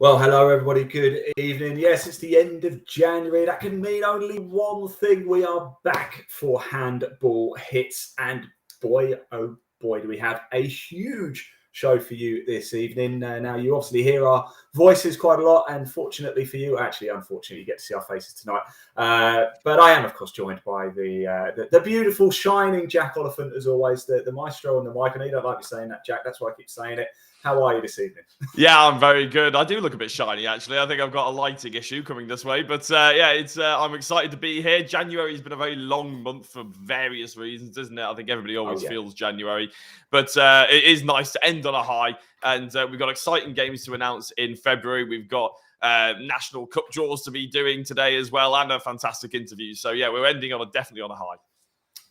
Well, hello everybody, good evening. Yes, it's the end of January. That can mean only one thing. We are back for Handball Hits. And boy, oh boy, do we have a huge show for you this evening. Now, you obviously hear our voices quite a lot. And fortunately for you, actually, unfortunately, you get to see our faces tonight. But I am, of course, joined by the beautiful, shining Jack Oliphant, as always, the maestro on the mic. And you don't like me saying that, Jack. That's why I keep saying it. How are you this evening? Yeah, I'm very good. I do look a bit shiny, actually. I think I've got a lighting issue coming this way. But I'm excited to be here. January's been a very long month for various reasons, isn't it? I think everybody always feels January. But it is nice to end on a high. And we've got exciting games to announce in February. We've got National Cup draws to be doing today as well, and a fantastic interview. So, yeah, we're ending definitely on a high.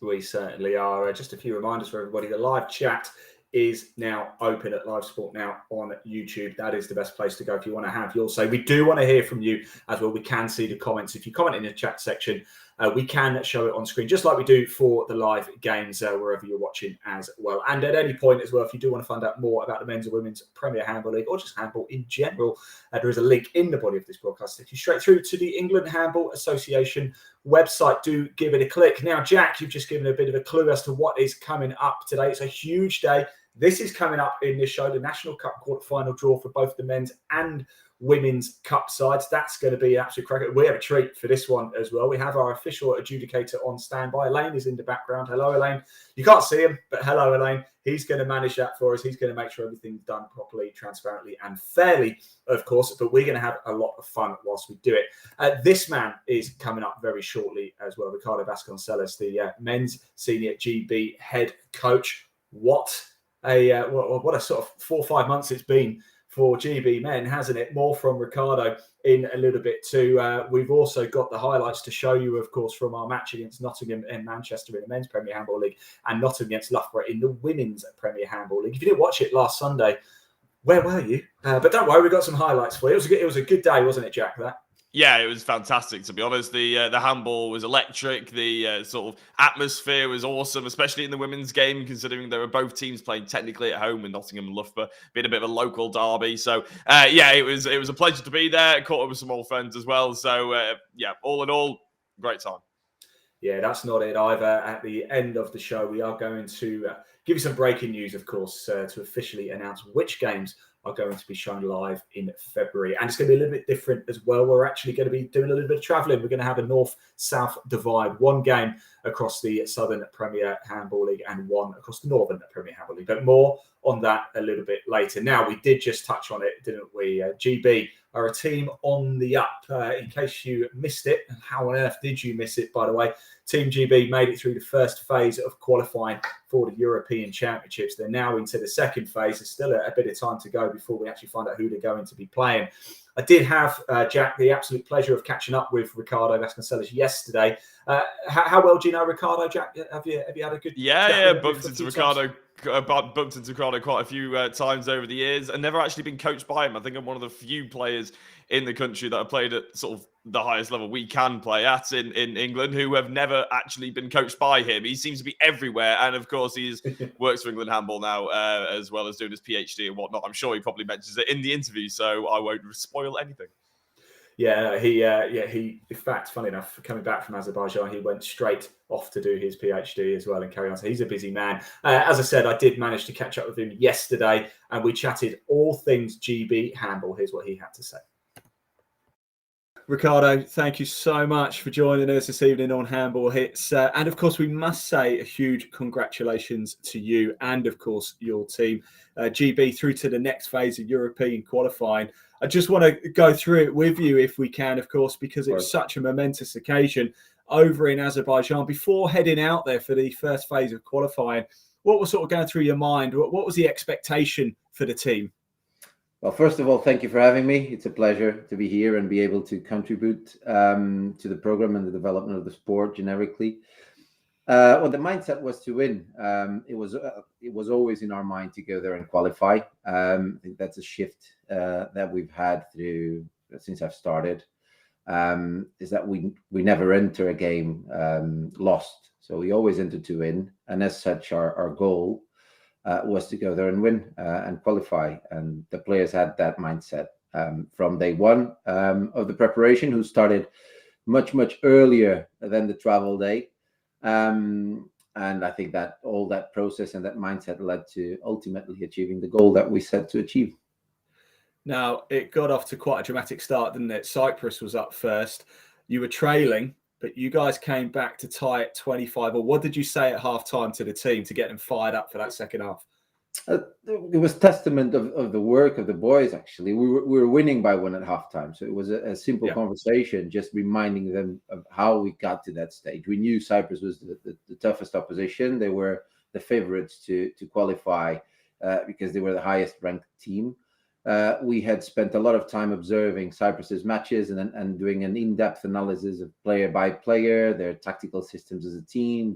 We certainly are. Just a few reminders for everybody. The live chat is now open at Live Sport Now on YouTube. That is the best place to go if you want to have your say. We do want to hear from you as well. We can see the comments. If you comment in the chat section, we can show it on screen, just like we do for the live games wherever you're watching as well. And at any point as well, if you do want to find out more about the men's and women's Premier Handball League, or just handball in general, there is a link in the body of this broadcast. Take you straight through to the England Handball Association website. Do give it a click. Now, Jack, you've just given a bit of a clue as to what is coming up today. It's a huge day. This is coming up in this show, the National Cup quarter-final draw for both the men's and women's cup sides. That's going to be an absolute cracker. We have a treat for this one as well. We have our official adjudicator on standby. Elaine is in the background. Hello, Elaine. You can't see him, but hello, Elaine. He's going to manage that for us. He's going to make sure everything's done properly, transparently, and fairly, of course. But we're going to have a lot of fun whilst we do it. This man is coming up very shortly as well. Ricardo Vasconcelos, the men's senior GB head coach. What a sort of 4 or 5 months it's been for GB men, hasn't it? More from Ricardo in a little bit too. We've also got the highlights to show you, of course, from our match against Nottingham and Manchester in the men's Premier Handball League, and Nottingham against Loughborough in the women's Premier Handball League. If you didn't watch it last Sunday, where were you? But don't worry, we've got some highlights for you. It was a good day, wasn't it, Jack? That. Yeah, it was fantastic, to be honest. The handball was electric. The sort of atmosphere was awesome, especially in the women's game, considering there were both teams playing technically at home with Nottingham and Loughborough, being a bit of a local derby. So, it was a pleasure to be there. Caught up with some old friends as well. So, all in all, great time. Yeah, that's not it either. At the end of the show, we are going to give you some breaking news, of course, to officially announce which games are going to be shown live in February. And it's going to be a little bit different as well. We're actually going to be doing a little bit of travelling. We're going to have a north-south divide. One game across the Southern Premier Handball League and one across the Northern Premier Handball League. But more on that a little bit later. Now, we did just touch on it, didn't we? GB are a team on the up. In case you missed it, how on earth did you miss it, by the way? Team GB made it through the first phase of qualifying for the European Championships. They're now into the second phase. There's still a bit of time to go before we actually find out who they're going to be playing. I did have, Jack, the absolute pleasure of catching up with Ricardo Vasconcelos yesterday. How well do you know Ricardo, Jack? Have you had a good bumped into Ricardo quite a few times over the years, and never actually been coached by him. I think I'm one of the few players in the country that have played at sort of the highest level we can play at in England who have never actually been coached by him. He seems to be everywhere, and of course he works for England Handball now, as well as doing his PhD and whatnot. I'm sure he probably mentions it in the interview, so I won't spoil anything. Yeah, he. In fact, funny enough, coming back from Azerbaijan, he went straight off to do his PhD as well and carry on. So he's a busy man. As I said, I did manage to catch up with him yesterday, and we chatted all things GB handball. Here's what he had to say. Ricardo, thank you so much for joining us this evening on Handball Hits. And of course, we must say a huge congratulations to you and, of course, your team. GB through to the next phase of European qualifying. I just want to go through it with you if we can, of course, because it's such a momentous occasion over in Azerbaijan. Before heading out there for the first phase of qualifying, what was sort of going through your mind? What was the expectation for the team? Well, first of all, thank you for having me. It's a pleasure to be here and be able to contribute to the program and the development of the sport generically. Well, the mindset was to win. It was always in our mind to go there and qualify. I think that's a shift that we've had since I've started. Is that we never enter a game lost. So we always enter to win. And as such, our goal was to go there and win and qualify. And the players had that mindset from day one of the preparation, who started much earlier than the travel day. And I think that all that process and that mindset led to ultimately achieving the goal that we set to achieve. Now, it got off to quite a dramatic start, didn't it? Cyprus was up first. You were trailing, but you guys came back to tie at 25. Or what did you say at half-time to the team to get them fired up for that second half? It was testament of the work of the boys, actually. We were winning by 1 at halftime. So it was a simple conversation, just reminding them of how we got to that stage. We knew Cyprus was the toughest opposition. They were the favorites to qualify because they were the highest ranked team. We had spent a lot of time observing Cyprus's matches and doing an in-depth analysis of player by player, their tactical systems as a team,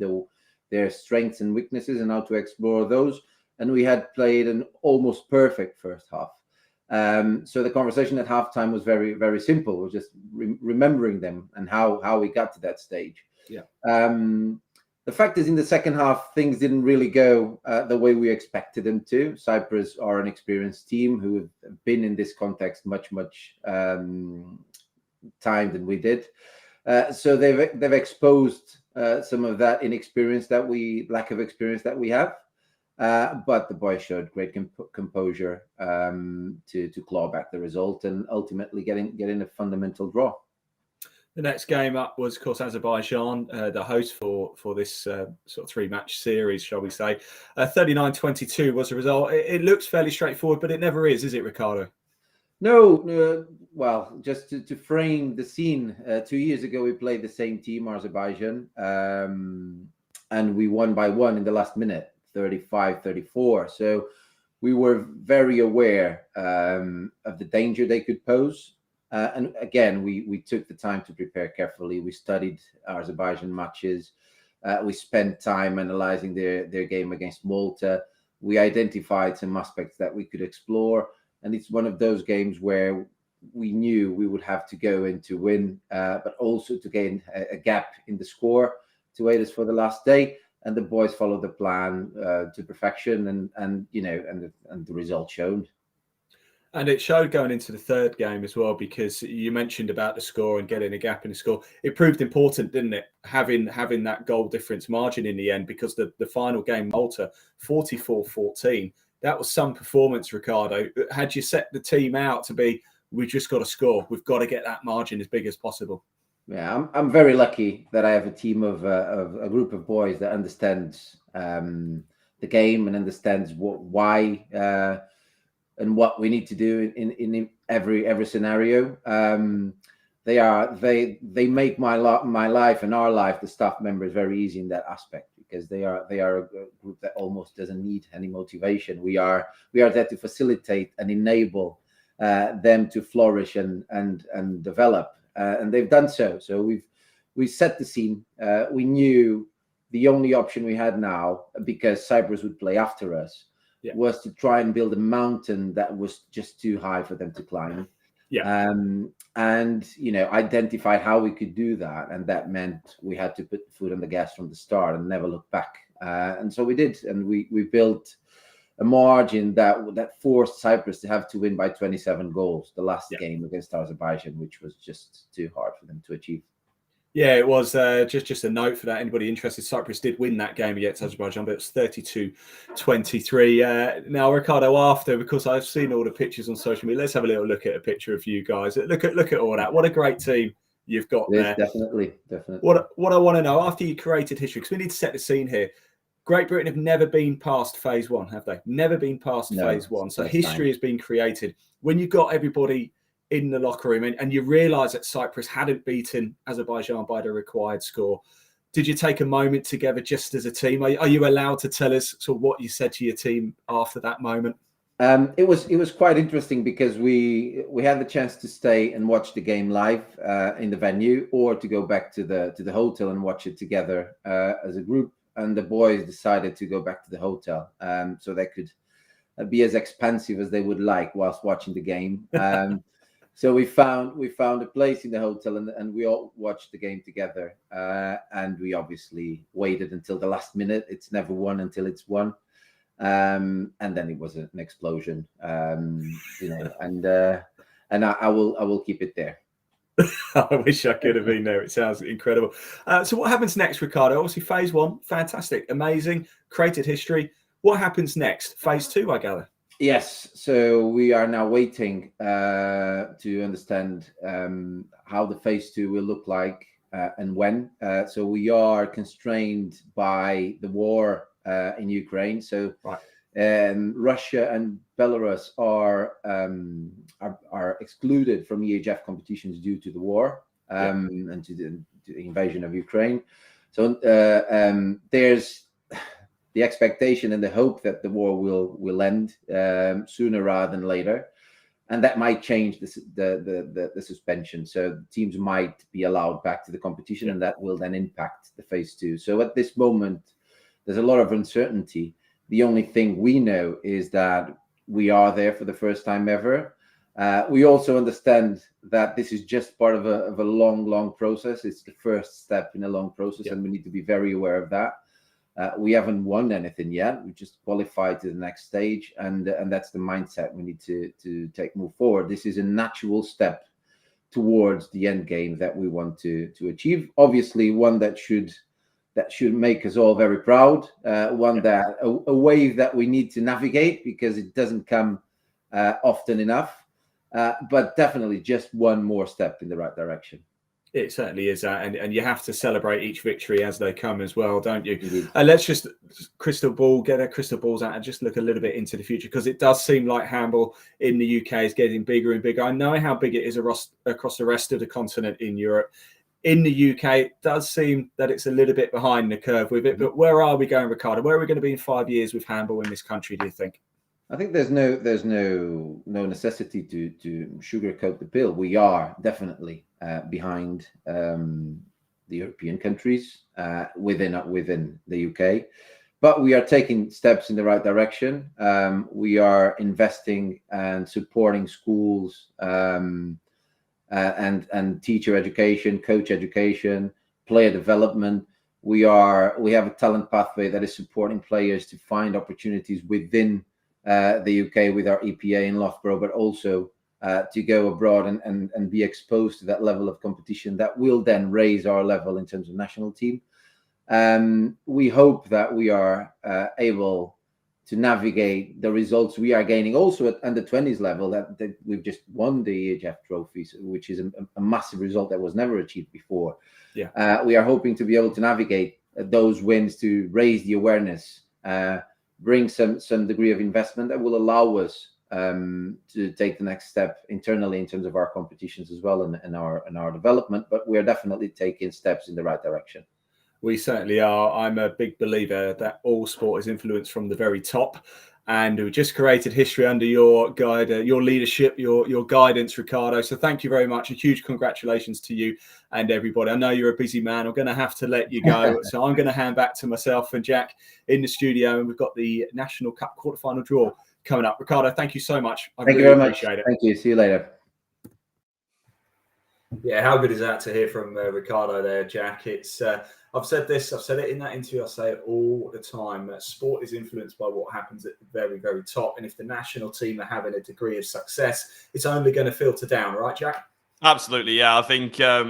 their strengths and weaknesses, and how to explore those. And we had played an almost perfect first half. So the conversation at halftime was very, very simple. It was just remembering them and how we got to that stage. Yeah. The fact is, in the second half, things didn't really go the way we expected them to. Cyprus are an experienced team who have been in this context much time than we did. So they've exposed some of that lack of experience that we have. But the boys showed great composure to claw back the result and ultimately getting a fundamental draw. The next game up was, of course, Azerbaijan, the host for this sort of 3-match series, shall we say. 39-22 was the result. It looks fairly straightforward, but it never is it, Ricardo? No. Well, just to frame the scene, 2 years ago, we played the same team, Azerbaijan, and we won by 1 in the last minute. 35-34. So we were very aware of the danger they could pose. And again, we took the time to prepare carefully. We studied Azerbaijan matches. We spent time analyzing their game against Malta. We identified some aspects that we could explore. And it's one of those games where we knew we would have to go in to win, but also to gain a gap in the score to aid us for the last day. And the boys followed the plan to perfection, and the result showed. And it showed going into the third game as well, because you mentioned about the score and getting a gap in the score. It proved important, didn't it? Having that goal difference margin in the end, because the final game, Malta, 44-14. That was some performance, Ricardo. Had you set the team out to be, we've just got to score, we've got to get that margin as big as possible? Yeah, I'm very lucky that I have a team of a group of boys that understands the game and understands why and what we need to do in every scenario. They make my life and our life, the staff members, very easy in that aspect, because they are a group that almost doesn't need any motivation. We are there to facilitate and enable them to flourish and develop. And they've done so. So we set the scene. We knew the only option we had now, because Cyprus would play after us, was to try and build a mountain that was just too high for them to climb. And identified how we could do that, and that meant we had to put the foot on the gas from the start and never look back. And so we did, and we built a margin that forced Cyprus to have to win by 27 goals the last game against Azerbaijan, which was just too hard for them to achieve. Yeah, it was just a note for that. Anybody interested, Cyprus did win that game against Azerbaijan, but it was 32-23. Now, Ricardo, after, because I've seen all the pictures on social media, let's have a little look at a picture of you guys. Look at all that. What a great team you've got there. Definitely. What I want to know, after you created history, because we need to set the scene here. Great Britain have never been past phase 1, have they? Never been past phase 1. So history has been created. When you got everybody in the locker room and you realise that Cyprus hadn't beaten Azerbaijan by the required score, did you take a moment together just as a team? Are you allowed to tell us sort of what you said to your team after that moment? It was quite interesting, because we had the chance to stay and watch the game live in the venue, or to go back to the hotel and watch it together as a group. And the boys decided to go back to the hotel so they could be as expansive as they would like whilst watching the game. So we found a place in the hotel, and we all watched the game together. And we obviously waited until the last minute. It's never won until it's won. And then it was an explosion, and and I will keep it there. I wish I could have been there. It sounds incredible. So what happens next, Ricardo? Obviously, phase 1, fantastic, amazing, created history. What happens next? Phase 2, I gather. Yes. So we are now waiting to understand how the phase 2 will look like and when. So we are constrained by the war in Ukraine. So Russia and Belarus are excluded from EHF competitions due to the war and to the invasion of Ukraine. So there's the expectation and the hope that the war will end sooner rather than later, and that might change the suspension. So teams might be allowed back to the competition, and that will then impact the phase 2. So at this moment, there's a lot of uncertainty. The only thing we know is that we are there for the first time ever. We also understand that this is just part of a long process. It's the first step in a long process, and we need to be very aware of that. We haven't won anything yet. We just qualified to the next stage, and that's the mindset we need to move forward. This is a natural step towards the end game that we want to achieve. Obviously, one that should make us all very proud. One that a wave that we need to navigate because it doesn't come often enough. But definitely just one more step in the right direction. It certainly is that, and you have to celebrate each victory as they come as well, don't you? Indeed. Let's just get our crystal balls out and just look a little bit into the future, because it does seem like handball in the UK is getting bigger and bigger. I know how big it is across the rest of the continent in Europe. In the UK, it does seem that it's a little bit behind the curve with it. But where are we going, Ricardo? Where are we going to be in 5 years with handball in this country, do you think? I think there's no necessity to sugarcoat the pill. We are definitely behind the European countries within the UK, but we are taking steps in the right direction. We are investing and supporting schools and teacher education, coach education, player development. We have a talent pathway that is supporting players to find opportunities within the UK with our EPA in Loughborough, but also to go abroad and be exposed to that level of competition that will then raise our level in terms of national team. We hope that we are able to navigate the results we are gaining also at under 20s level, that we've just won the EHF trophies, which is a massive result that was never achieved before. We are hoping to be able to navigate those wins to raise the awareness, bring some degree of investment that will allow us to take the next step internally in terms of our competitions as well and our development. But we are definitely taking steps in the right direction. We certainly are. I'm a big believer that all sport is influenced from the very top, and we just created history under your guide, your leadership, your guidance, Ricardo. So thank you very much. A huge congratulations to you and everybody. I know you're a busy man. I'm going to have to let you go, so I'm going to hand back to myself and Jack in the studio, and we've got the National Cup quarterfinal draw coming up. Ricardo, thank you so much. Thank you very much. Appreciate it. Thank you. See you later. Yeah, how good is that to hear from Ricardo there, Jack? It's I've said this, I've said it in that interview, I say it all the time. Sport is influenced by what happens at the very, very top. And if the national team are having a degree of success, it's only going to filter down, right, Jack? Absolutely, yeah. I think, there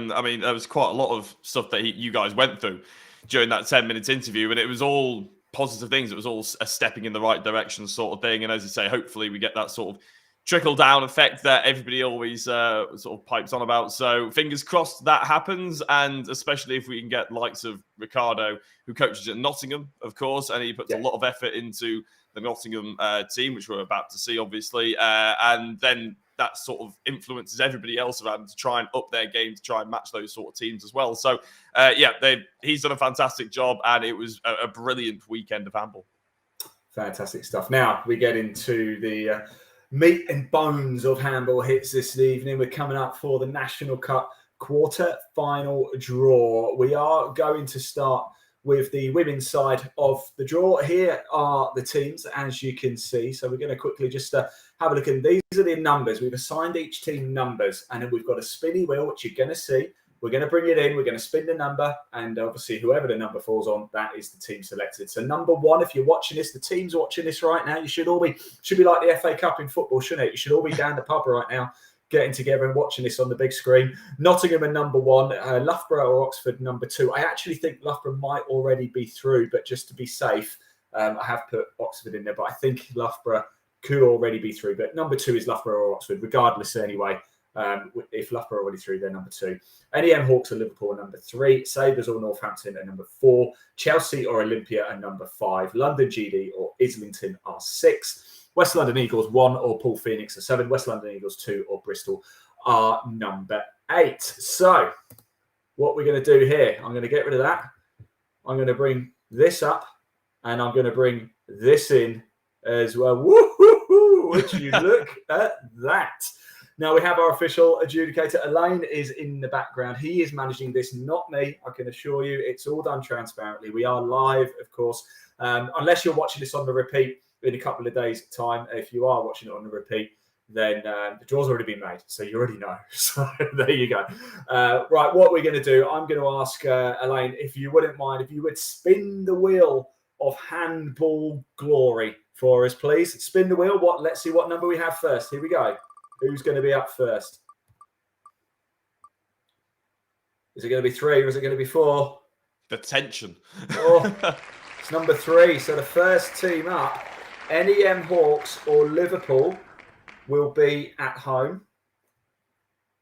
was quite a lot of stuff that you guys went through during that 10 minutes interview, and it was all positive things. It was all a stepping in the right direction sort of thing. And as you say, hopefully we get that sort of trickle-down effect that everybody always sort of pipes on about. So fingers crossed that happens, and especially if we can get likes of Ricardo, who coaches at Nottingham, of course, and he puts a lot of effort into the Nottingham team, which we're about to see, obviously, and then that sort of influences everybody else around to try and up their game, to try and match those sort of teams as well. So, he's done a fantastic job, and it was a brilliant weekend of handball. Fantastic stuff. Now we get into the meat and bones of Handball Hits this evening. We're coming up for the National Cup quarter-final draw. We are going to start with the women's side of the draw. Here are the teams, as you can see. So we're going to quickly just have a look. And these are the numbers. We've assigned each team numbers, and then we've got a spinny wheel, which you're going to see. We're going to bring it in. We're going to spin the number, and obviously whoever the number falls on, that is the team selected. So number one, if you're watching this, the team's watching this right now, you should be like the FA Cup in football, shouldn't it? You should all be down the pub right now, getting together and watching this on the big screen. Nottingham are number 1, Loughborough or Oxford number 2. I actually think Loughborough might already be through, but just to be safe, I have put Oxford in there, but I think Loughborough could already be through. But number 2 is Loughborough or Oxford, regardless anyway. If Loughborough are already through, they're number 2. NEM Hawks or Liverpool are number 3. Sabres or Northampton are number 4. Chelsea or Olympia are number 5. London GD or Islington are 6. West London Eagles 1 or Paul Phoenix are 7. West London Eagles 2 or Bristol are number 8. So what we're going to do here, I'm going to get rid of that. I'm going to bring this up and I'm going to bring this in as well. Woo-hoo-hoo! Would you look at that? Now we have our official adjudicator. Elaine is in the background. He is managing this, not me. I can assure you it's all done transparently. We are live, of course. Unless you're watching this on the repeat in a couple of days' time. If you are watching it on the repeat, then the draw's already been made. So you already know. So there you go. Right, what we're going to do, I'm going to ask Elaine, if you wouldn't mind, if you would spin the wheel of handball glory for us, please. Spin the wheel. Let's see what number we have first. Here we go. Who's going to be up first? Is it going to be 3 or is it going to be 4? The tension. Oh, it's number 3. So the first team up, NEM Hawks or Liverpool, will be at home.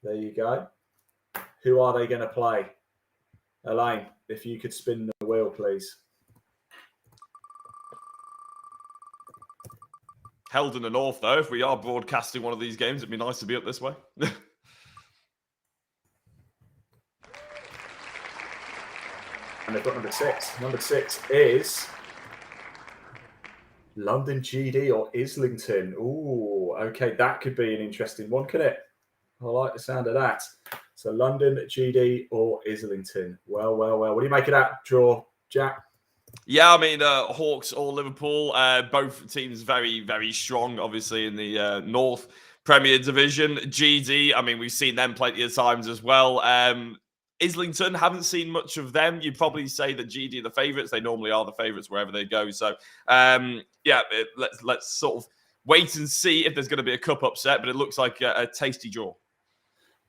There you go. Who are they going to play? Elaine, if you could spin the wheel, please. Held in the north, though. If we are broadcasting one of these games, it'd be nice to be up this way. And they've got number 6. Number 6 is London GD or Islington. Ooh, okay. That could be an interesting one, couldn't it? I like the sound of that. So London GD or Islington. Well. What do you make of that draw, Jack? Yeah, I mean, Hawks or Liverpool, both teams very, very strong, obviously, in the North Premier Division. GD, I mean, we've seen them plenty of times as well. Islington, haven't seen much of them. You'd probably say that GD are the favourites. They normally are the favourites wherever they go. So, let's sort of wait and see if there's going to be a cup upset, but it looks like a tasty draw.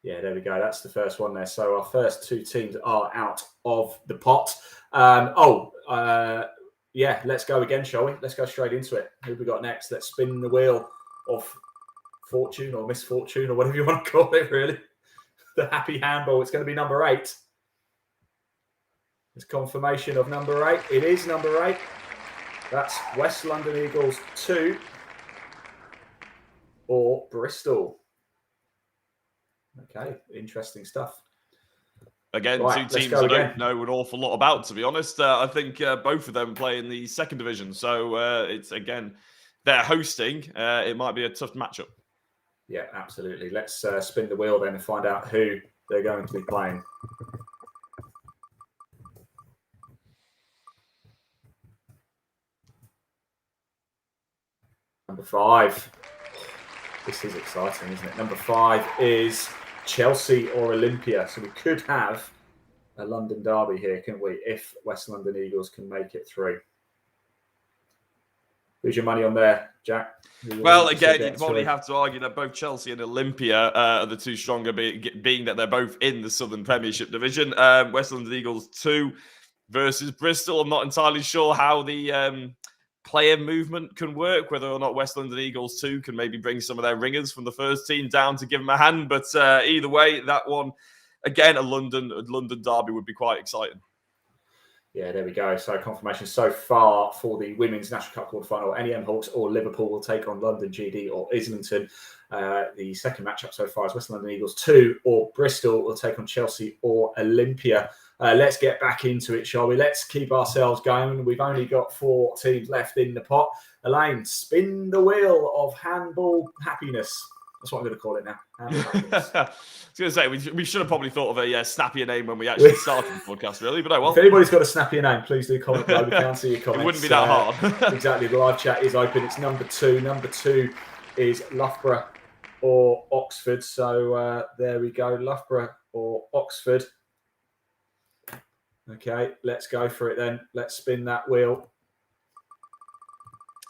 Yeah, there we go. That's the first one there. So our first 2 teams are out of the pot. Let's go again, shall we? Let's go straight into it. Who have we got next? Let's spin the wheel of fortune or misfortune or whatever you want to call it, really. The happy handball. It's going to be number 8. It's confirmation of number 8. It is number 8. That's West London Eagles 2 or Bristol. Okay, interesting stuff. Again, right, 2 teams I don't know an awful lot about, to be honest. I think both of them play in the 2nd division. So it's, again, they're hosting. It might be a tough matchup. Yeah, absolutely. Let's spin the wheel then and find out who they're going to be playing. Number 5. This is exciting, isn't it? Number 5 is Chelsea or Olympia. So we could have a London derby here, couldn't we? If West London Eagles can make it through. Who's your money on there, Jack? Well, again, you'd probably have to argue that both Chelsea and Olympia are the 2 stronger, being that they're both in the Southern Premiership Division. West London Eagles 2 versus Bristol. I'm not entirely sure how the player movement can work, whether or not West London Eagles 2 can maybe bring some of their ringers from the first team down to give them a hand. But either way, that one, again, a London derby would be quite exciting. Yeah, there we go. So confirmation so far for the Women's National Cup quarterfinal. NEM Hawks or Liverpool will take on London GD or Islington. The second matchup so far is West London Eagles 2 or Bristol will take on Chelsea or Olympia. Let's get back into it, shall we? Let's keep ourselves going. We've only got 4 teams left in the pot. Elaine, spin the wheel of handball happiness. That's what I'm going to call it now. I was going to say, we should have probably thought of a snappier name when we actually started the podcast, really. But well. If anybody's got a snappier name, please do comment below. We can't see your comments. It wouldn't be that hard. Exactly. The live chat is open. It's number 2. Number 2 is Loughborough or Oxford. So there we go. Loughborough or Oxford. Okay, let's go for it then. Let's spin that wheel.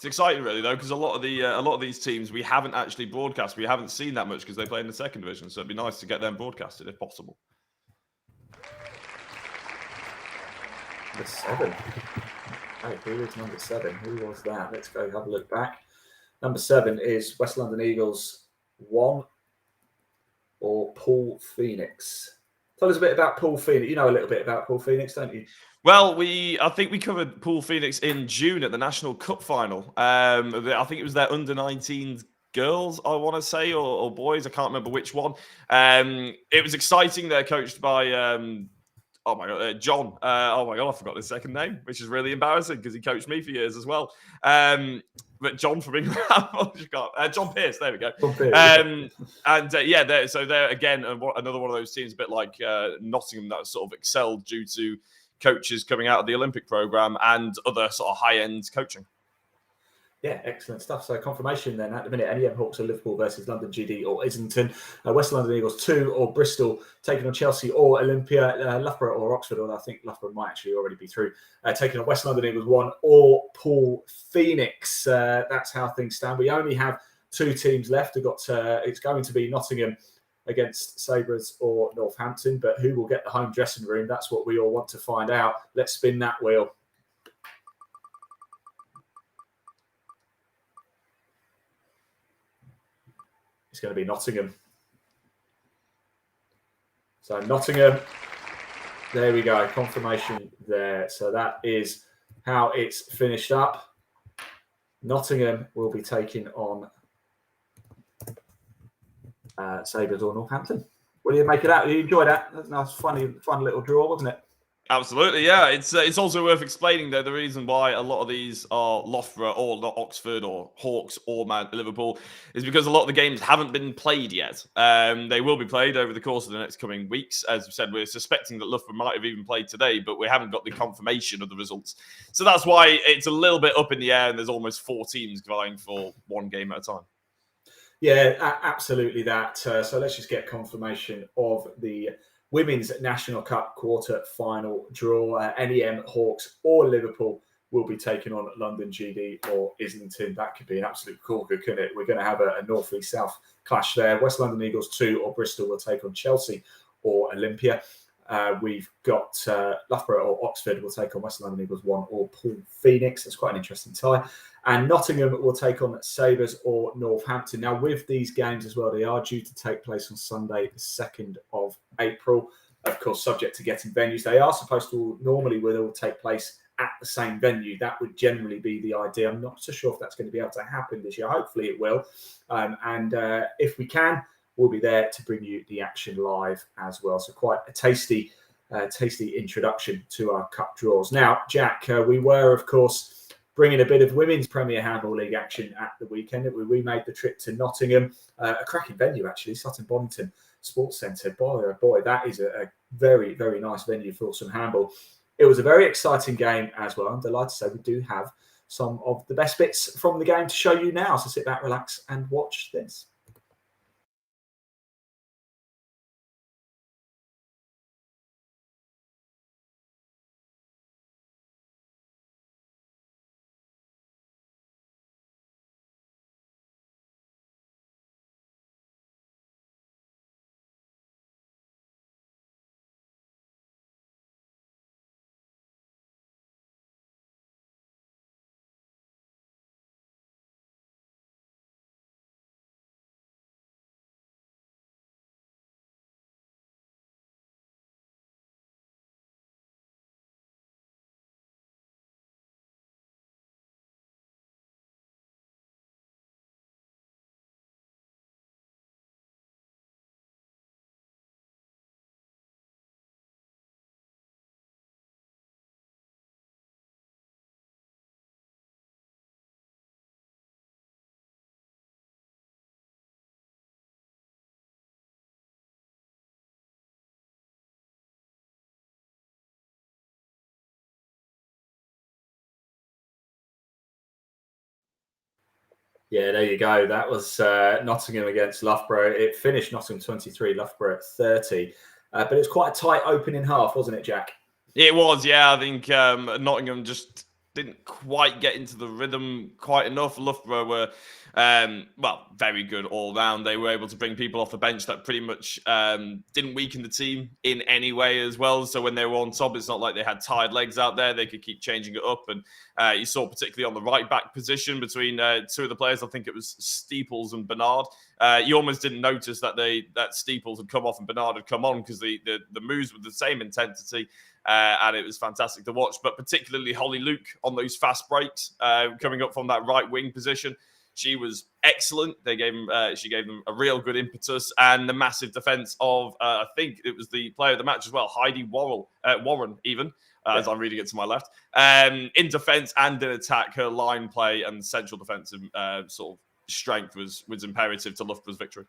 It's exciting, really, though, because a lot of these teams we haven't actually broadcast. We haven't seen that much because they play in the second division. So it'd be nice to get them broadcasted if possible. Number 7. Hey, who is number 7? Who was that? Let's go have a look back. Number 7 is West London Eagles 1 or Paul Phoenix. Tell us a bit about Paul Phoenix. You know a little bit about Paul Phoenix, don't you? Well, I think we covered Paul Phoenix in June at the National Cup final. I think it was their under-19 girls, I want to say, or boys. I can't remember which one. It was exciting. They're coached by oh my God, John. Oh my God, I forgot his second name, which is really embarrassing because he coached me for years as well. But John from England, John Pierce. There we go. So they're again another one of those teams, a bit like Nottingham, that sort of excelled due to coaches coming out of the Olympic program and other sort of high-end coaching. Yeah, excellent stuff. So confirmation then at the minute, NEM Hawks are Liverpool versus London GD or Islington. West London Eagles 2 or Bristol taking on Chelsea or Olympia. Loughborough or Oxford, or I think Loughborough might actually already be through. Taking on West London Eagles 1 or Paul Phoenix. That's how things stand. We only have 2 teams left. We've got it's going to be Nottingham against Sabres or Northampton, but who will get the home dressing room? That's what we all want to find out. Let's spin that wheel. It's going to be Nottingham. So Nottingham, there we go, confirmation there. So that is how it's finished up. Nottingham will be taking on Sabres or Northampton. What do you make of that? You enjoyed that? That's a nice, fun little draw, wasn't it? Absolutely, yeah. It's also worth explaining, though, the reason why a lot of these are Loughborough or not Oxford or Hawks or Liverpool is because a lot of the games haven't been played yet. They will be played over the course of the next coming weeks. As we said, we're suspecting that Loughborough might have even played today, but we haven't got the confirmation of the results. So that's why it's a little bit up in the air and there's almost 4 teams vying for one game at a time. Yeah, absolutely that. So let's just get confirmation of the Women's National Cup quarter-final draw. NEM Hawks or Liverpool will be taking on London GD or Islington. That could be an absolute corker, couldn't it? We're going to have a north-south clash there. West London Eagles 2 or Bristol will take on Chelsea or Olympia. We've got Loughborough or Oxford will take on West London Eagles 1 or Paul Phoenix. That's quite an interesting tie. And Nottingham will take on Sabres or Northampton. Now, with these games as well, they are due to take place on Sunday, the 2nd of April. Of course, subject to getting venues. They are supposed to normally will all take place at the same venue. That would generally be the idea. I'm not so sure if that's going to be able to happen this year. Hopefully it will. And if we can, we'll be there to bring you the action live as well. So quite a tasty introduction to our cup draws. Now, Jack, we were, of course, bringing a bit of Women's Premier Handball League action at the weekend. We made the trip to Nottingham, a cracking venue, actually, Sutton Bonington Sports Centre. Boy, that is a very, very nice venue for some handball. It was a very exciting game as well. I'm delighted to say we do have some of the best bits from the game to show you now. So sit back, relax, and watch this. Yeah, there you go. That was Nottingham against Loughborough. It finished Nottingham 23, Loughborough 30. But it was quite a tight opening half, wasn't it, Jack? It was, yeah. I think Nottingham just didn't quite get into the rhythm quite enough. Loughborough were, very good all round. They were able to bring people off the bench that pretty much didn't weaken the team in any way as well. So when they were on top, it's not like they had tired legs out there. They could keep changing it up. And you saw particularly on the right back position between two of the players, I think it was Steeples and Bernard. You almost didn't notice that Steeples had come off and Bernard had come on because the moves were the same intensity. And it was fantastic to watch, but particularly Holly Luke on those fast breaks, coming up from that right wing position. She was excellent. She gave them a real good impetus, and the massive defence of, I think it was the player of the match as well, Heidi Warren, even, as I'm reading it to my left. In defence and in attack, her line play and central defensive sort of strength was imperative to Loughborough's victory.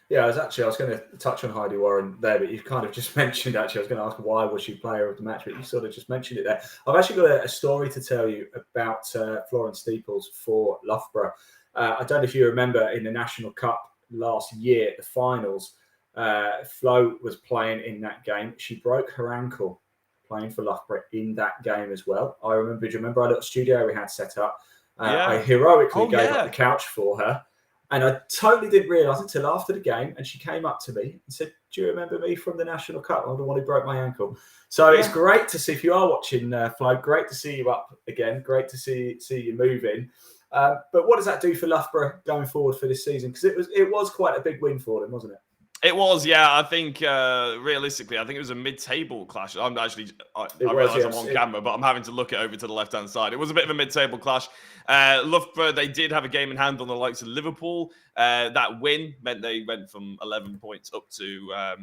Yeah, I was going to touch on Heidi Warren there, but you've kind of just mentioned, actually, I was going to ask why was she player of the match, but you sort of just mentioned it there. I've actually got a story to tell you about Florence Steeples for Loughborough. I don't know if you remember in the National Cup last year, the finals, Flo was playing in that game. She broke her ankle playing for Loughborough in that game as well. Do you remember our little studio we had set up? I heroically gave up the couch for her. And I totally didn't realise until after the game, and she came up to me and said, "Do you remember me from the National Cup? I'm the one who broke my ankle." So it's great to see, if you are watching, Flo, great to see you up again. Great to see you moving. But what does that do for Loughborough going forward for this season? Because it was quite a big win for them, wasn't it? It was, yeah. I think realistically, I think it was a mid-table clash. I realise I'm on camera, but I'm having to look it over to the left-hand side. It was a bit of a mid-table clash. Loughborough, they did have a game in hand on the likes of Liverpool. That win meant they went from 11 points up to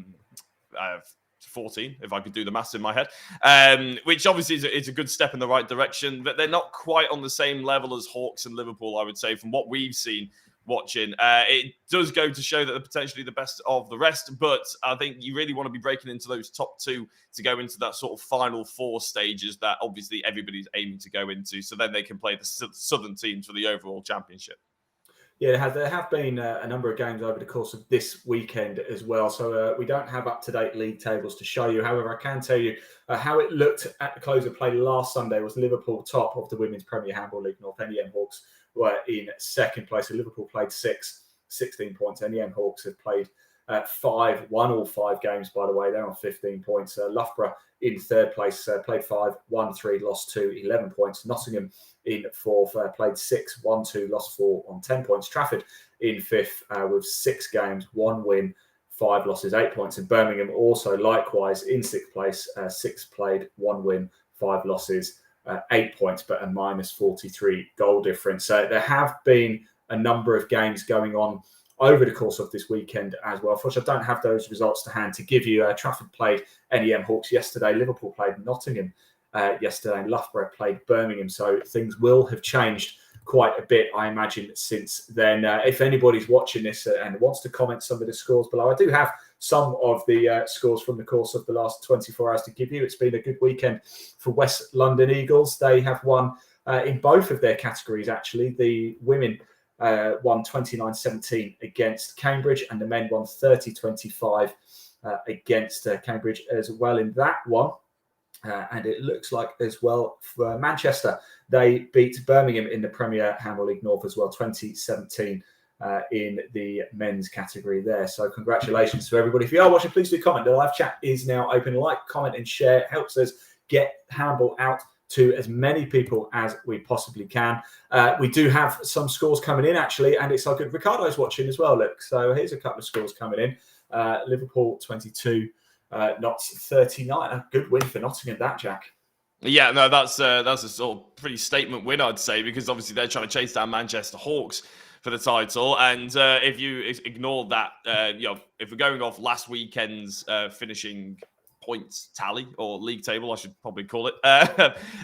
14, if I could do the maths in my head, which obviously is a good step in the right direction, but they're not quite on the same level as Hawks and Liverpool, I would say, from what we've seen watching. It does go to show that they're potentially the best of the rest, but I think you really want to be breaking into those top two to go into that sort of final four stages that obviously everybody's aiming to go into, so then they can play the southern teams for the overall championship. Yeah, there have been a number of games over the course of this weekend as well. So we don't have up-to-date league tables to show you. However, I can tell you how it looked at the close of play last Sunday. Was Liverpool top of the Women's Premier Handball League North. NEM Hawks were in second place. So Liverpool played 16 points. NEM Hawks have played 5, won all 5 games, by the way. They're on 15 points. Loughborough in third place, played 5, won 3, lost 2, 11 points. Nottingham in fourth, played 6, won 2, lost 4 on 10 points. Trafford in fifth with 6 games, 1 win, 5 losses, 8 points. And Birmingham also likewise in sixth place, 6 played, 1 win, 5 losses, 8 points, but a minus 43 goal difference. So there have been a number of games going on over the course of this weekend as well. Unfortunately, I don't have those results to hand to give you. Trafford played NEM Hawks yesterday. Liverpool played Nottingham yesterday, and Loughborough played Birmingham. So things will have changed quite a bit, I imagine, since then. If anybody's watching this and wants to comment some of the scores below, I do have some of the scores from the course of the last 24 hours to give you. It's been a good weekend for West London Eagles. They have won in both of their categories, actually. The women won 29-17 against Cambridge, and the men won 30-25 against Cambridge as well in that one. And it looks like as well for Manchester, they beat Birmingham in the Premier Handball League North as well, 2017 in the men's category there. So congratulations to everybody. If you are watching, please do comment. The live chat is now open. Like, comment and share. It helps us get handball out to as many people as we possibly can. We do have some scores coming in, actually, and it's so good. Ricardo's watching as well, look. So here's a couple of scores coming in. Liverpool 22, Notts 39. A good win for Nottingham, that, Jack. Yeah, no, that's a sort of pretty statement win, I'd say, because obviously they're trying to chase down Manchester Hawks for the title. And if you ignore that, if we're going off last weekend's finishing points tally or league table, I should probably call it,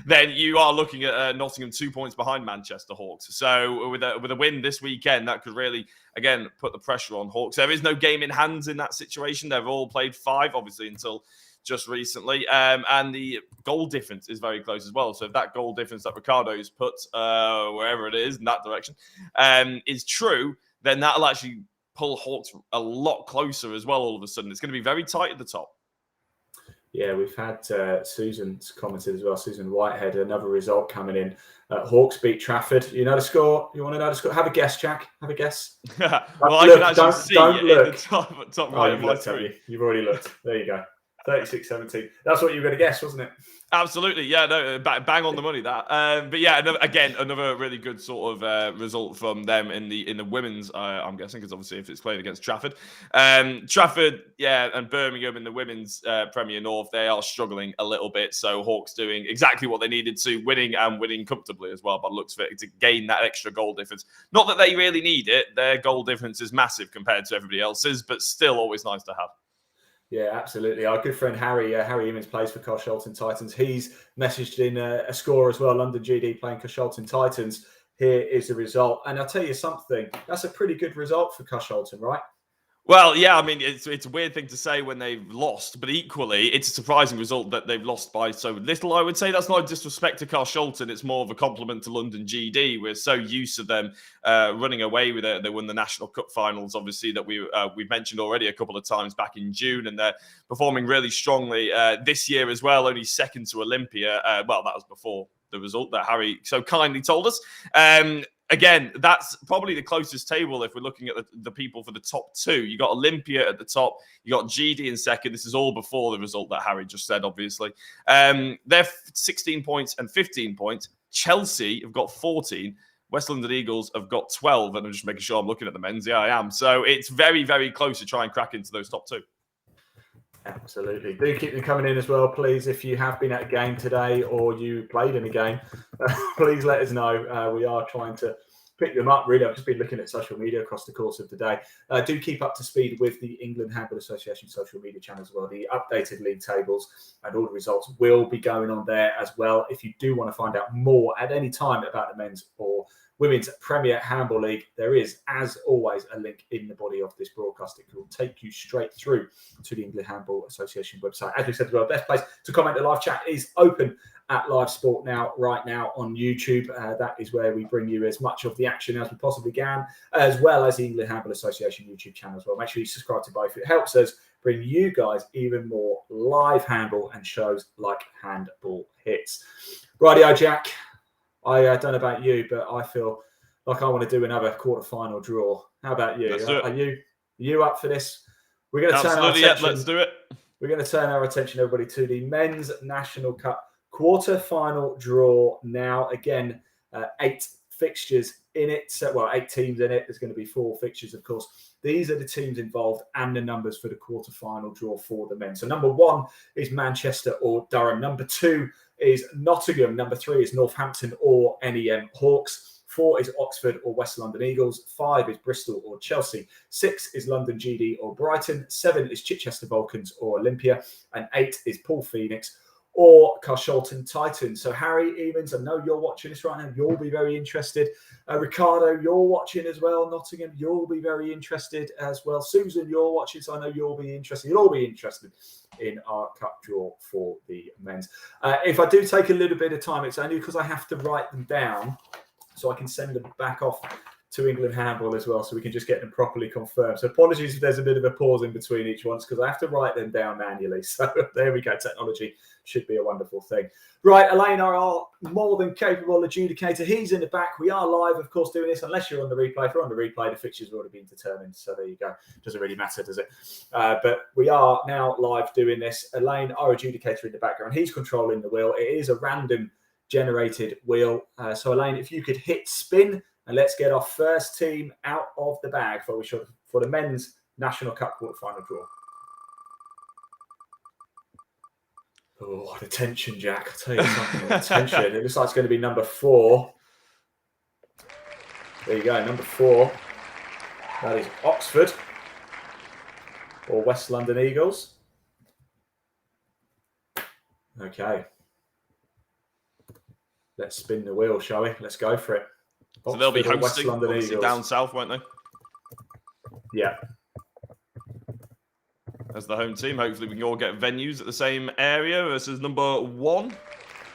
then you are looking at Nottingham 2 points behind Manchester Hawks. So with a win this weekend, that could really, again, put the pressure on Hawks. There is no game in hand in that situation. They've all played 5, obviously, until just recently. And the goal difference is very close as well. So if that goal difference that Ricardo's put, wherever it is, in that direction, is true, then that'll actually pull Hawks a lot closer as well all of a sudden. It's going to be very tight at the top. Yeah, we've had Susan's commented as well. Susan Whitehead, another result coming in. Hawks beat Trafford. You know the score? You want to know the score? Have a guess, Jack. Have a guess. Well, I can actually see it in the top right of my screen. You've already looked. There you go. 36-17. That's what you were going to guess, wasn't it? Absolutely, yeah, no, bang on the money that. But yeah, another really good sort of result from them in the women's. I'm guessing because obviously if it's playing against Trafford, Trafford, yeah, and Birmingham in the women's Premier North, they are struggling a little bit. So Hawks doing exactly what they needed to, winning comfortably as well. By the looks of it, to gain that extra goal difference. Not that they really need it; their goal difference is massive compared to everybody else's, but still always nice to have. Yeah, absolutely. Our good friend Harry Emmons plays for Carshalton Titans. He's messaged in a score as well. London GD playing Carshalton Titans. Here is the result. And I'll tell you something. That's a pretty good result for Carshalton, right? Well, yeah, I mean, it's a weird thing to say when they've lost, but equally, it's a surprising result that they've lost by so little. I would say that's not a disrespect to Carshalton. It's more of a compliment to London GD. We're so used to them running away with it. They won the National Cup finals, obviously, that we've mentioned already a couple of times back in June, and they're performing really strongly this year as well, only second to Olympia. Well, that was before the result that Harry so kindly told us. Again, that's probably the closest table if we're looking at the people for the top two. You got Olympia at the top. You got GD in second. This is all before the result that Harry just said, obviously. They're 16 points and 15 points. Chelsea have got 14. West London Eagles have got 12. And I'm just making sure I'm looking at the men's. Yeah, I am. So it's very, very close to try and crack into those top two. Absolutely. Do keep them coming in as well, please. If you have been at a game today or you played in a game, please let us know. We are trying to pick them up, really. I've just been looking at social media across the course of the day. Do keep up to speed with the England Handball Association social media channel as well. The updated league tables and all the results will be going on there as well. If you do want to find out more at any time about the men's or Women's Premier Handball League, there is, as always, a link in the body of this broadcast. It will take you straight through to the England Handball Association website. As we said, the best place to comment. The live chat is open at Live Sport Now, right now on YouTube. That is where we bring you as much of the action as we possibly can, as well as the England Handball Association YouTube channel as well. Make sure you subscribe to both. It helps us bring you guys even more live handball and shows like Handball Hits. Rightio, Jack. I don't know about you, but I feel like I want to do another quarter-final draw. How about you? Are you up for this? We're going to turn our attention. Let's do it. We're going to turn our attention, everybody, to the Men's National Cup quarter-final draw now. Again, 8 fixtures in it. So, 8 teams in it. There's going to be 4 fixtures, of course. These are the teams involved and the numbers for the quarter-final draw for the men. So number 1 is Manchester or Durham. Number 2 is Nottingham. Number 3 is Northampton or NEM Hawks. 4 is Oxford or West London Eagles. 5 is Bristol or Chelsea. 6 is London GD or Brighton. 7 is Chichester Vulcans or Olympia. And 8 is Paul Phoenix or Carshalton Titans. So Harry Emmons, I know you're watching this right now. You'll be very interested. Ricardo, you're watching as well. Nottingham, you'll be very interested as well. Susan, you're watching, so I know you'll be interested. You'll all be interested in our cup draw for the men's. If I do take a little bit of time, it's only because I have to write them down so I can send them back off to England Handball as well, so we can just get them properly confirmed. So apologies if there's a bit of a pause in between each one, because I have to write them down manually. So there we go. Technology should be a wonderful thing. Right, Elaine, our more than capable adjudicator. He's in the back. We are live, of course, doing this, unless you're on the replay. If you're on the replay, the fixture's already been determined. So there you go. Doesn't really matter, does it? But we are now live doing this. Elaine, our adjudicator in the background, he's controlling the wheel. It is a random generated wheel. So Elaine, if you could hit spin, and let's get our first team out of the bag for the men's National Cup quarterfinal draw. Oh, the tension, Jack. I'll tell you something, the tension. It looks like it's going to be number 4. There you go, number 4. That is Oxford or West London Eagles. Okay. Let's spin the wheel, shall we? Let's go for it. So they'll be hosting down south, won't they? Yeah. As the home team, hopefully we can all get venues at the same area versus number 1.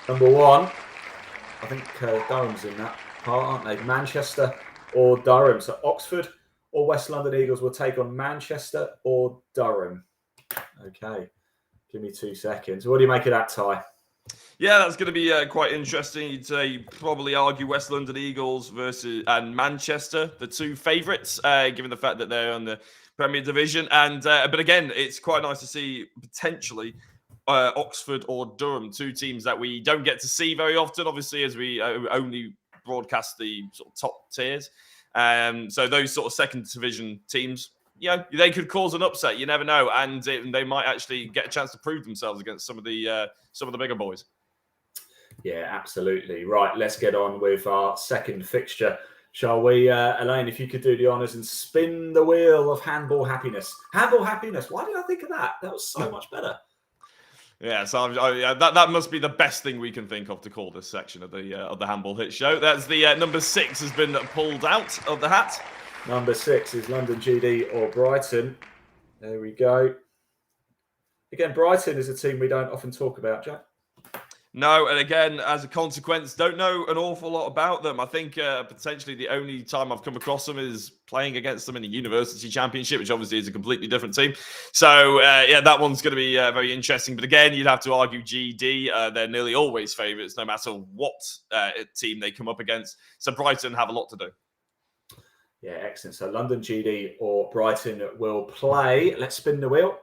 Number 1. I think Durham's in that part, aren't they? Manchester or Durham. So Oxford or West London Eagles will take on Manchester or Durham. Okay. Give me 2 seconds. What do you make of that, Ty? Yeah, that's going to be quite interesting. You'd say probably argue West London Eagles and Manchester, the two favourites, given the fact that they're on the Premier Division. And but again, it's quite nice to see potentially Oxford or Durham, two teams that we don't get to see very often, obviously, as we only broadcast the sort of top tiers. So those sort of second division teams, they could cause an upset. You never know, and they might actually get a chance to prove themselves against some of the bigger boys. Yeah, absolutely. Right, let's get on with our second fixture, shall we? Elaine, if you could do the honours and spin the wheel of Handball Happiness. Handball Happiness. Why did I think of that? That was so much better. Yeah, so that must be the best thing we can think of to call this section of the Handball HITS show. That's the number 6 has been pulled out of the hat. Number 6 is London GD or Brighton. There we go. Again, Brighton is a team we don't often talk about, Jack. No, and again, as a consequence, don't know an awful lot about them. I think potentially the only time I've come across them is playing against them in the University Championship, which obviously is a completely different team. So, that one's going to be very interesting. But again, you'd have to argue GD. They're nearly always favourites, no matter what team they come up against. So Brighton have a lot to do. Yeah, excellent. So London GD or Brighton will play. Let's spin the wheel.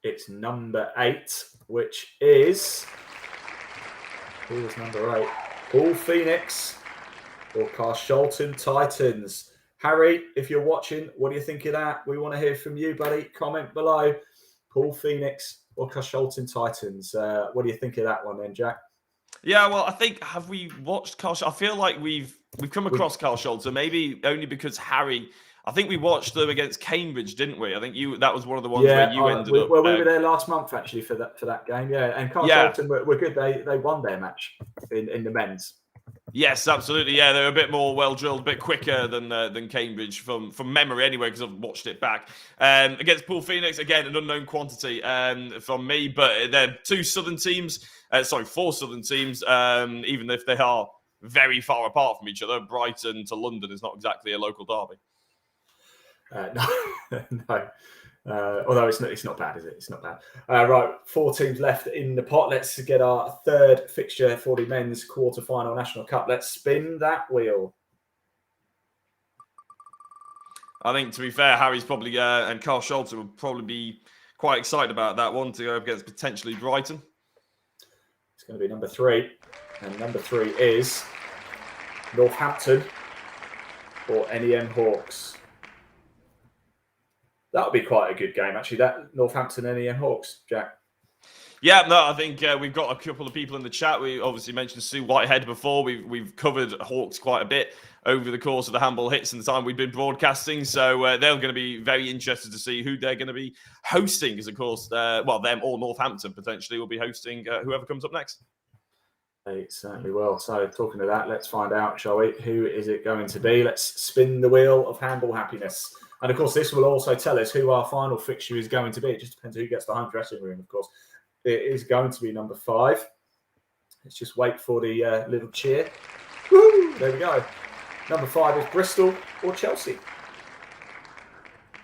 It's number 8, which is... Who was number 8? Paul Phoenix or Carshalton Titans. Harry, if you're watching, what do you think of that? We want to hear from you, buddy. Comment below. Paul Phoenix or Carshalton Titans. What do you think of that one then, Jack? Yeah, well, I think, have we watched Carshalton? I feel like we've come across Carshalton, maybe only because Harry... I think we watched them against Cambridge, didn't we? I think that was one of the ones where you ended up. Well, we were there last month actually for that game, yeah. And Carshalton were good. They won their match in the men's. Yes, absolutely. Yeah, they're a bit more well drilled, a bit quicker than Cambridge from memory anyway, because I've watched it back. Against Paul Phoenix, again, an unknown quantity from me, but they're four southern teams. Even if they are very far apart from each other. Brighton to London is not exactly a local derby. No. Although it's not bad, is it? It's not bad. Right, 4 teams left in the pot. Let's get our third fixture for the men's quarter-final National Cup. Let's spin that wheel. I think, to be fair, Harry's probably and Carshalton will probably be quite excited about that one to go up against potentially Brighton. It's going to be number 3, and number 3 is Northampton or NEM Hawks. That would be quite a good game, actually. That Northampton NEM Hawks, Jack. Yeah, no, I think we've got a couple of people in the chat. We obviously mentioned Sue Whitehead before. We've covered Hawks quite a bit over the course of the Handball HITS and the time we've been broadcasting. So they're going to be very interested to see who they're going to be hosting, because, of course, them or Northampton potentially will be hosting whoever comes up next. They certainly will. So talking of that, let's find out, shall we? Who is it going to be? Let's spin the wheel of Handball Happiness. And, of course, this will also tell us who our final fixture is going to be. It just depends who gets the home dressing room, of course. It is going to be number 5. Let's just wait for the little cheer. Woo! There we go. Number 5 is Bristol or Chelsea.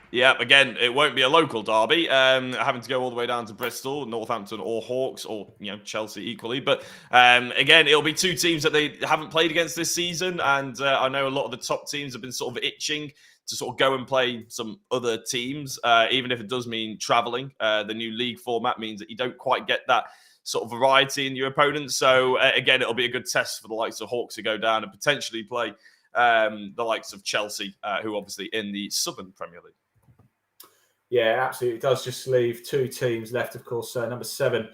Yeah, again, it won't be a local derby. Having to go all the way down to Bristol, Northampton or Hawks, or Chelsea equally. But again, it'll be 2 teams that they haven't played against this season. And I know a lot of the top teams have been sort of itching to sort of go and play some other teams, even if it does mean travelling. The new league format means that you don't quite get that sort of variety in your opponents. So, again, it'll be a good test for the likes of Hawks to go down and potentially play the likes of Chelsea, who obviously in the Southern Premier League. Yeah, absolutely. It does just leave 2 teams left, of course. Number 7,